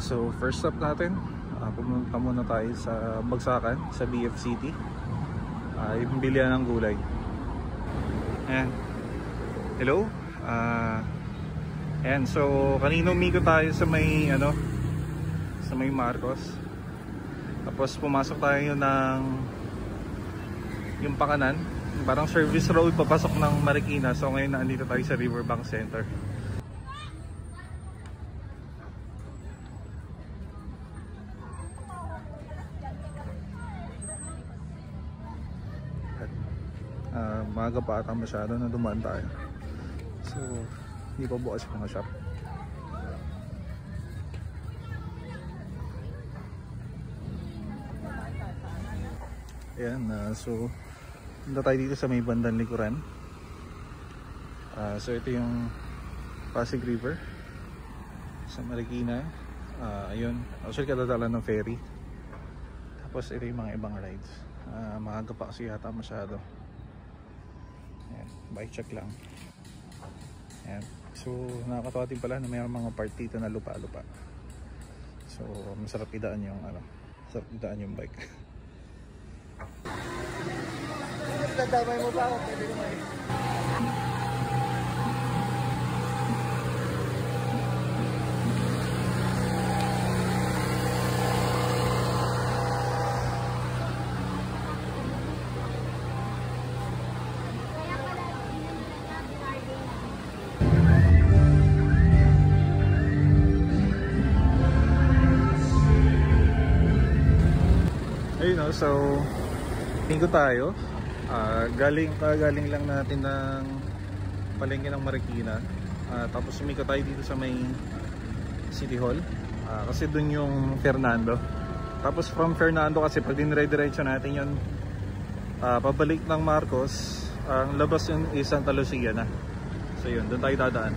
So first stop natin, pumunta muna tayo sa Bagsakan, sa BF City. Yung bilihan ng gulay. Ayan. Hello. Ayan, so kanina umigo tayo sa may sa may Marcos. Tapos pumasok tayo ng yung pakanan, parang service road papasok ng Marikina. So ngayon naandito tayo sa Riverbank Center. Maaga pa ata masyado na dumaan tayo. So hindi pa bukas yung mga shop. Ayan, so punta tayo dito sa may bandang likuran. So ito yung Pasig River sa Marikina. Ayun, actually kadadala ng ferry. Tapos ito yung mga ibang rides. Maaga pa kasi yata masyado. Ayan, bike check lang. Ayan. So nakakatawa din pala na may mga part dito na lupa-lupa. So masarap idaan yung masarap idaan yung bike. Dadamay mo pa ako, pwede naman. Ayun, so tingko tayo. Galing lang natin ng palengke ng Marikina. Tapos umikot tayo dito sa may City Hall. Kasi dun yung Fernando. Tapos from Fernando kasi pag dinire-diretso natin yun pabalik ng Marcos, ang labas yun isang Santa Lucia na. So yun, dun tayo dadaan.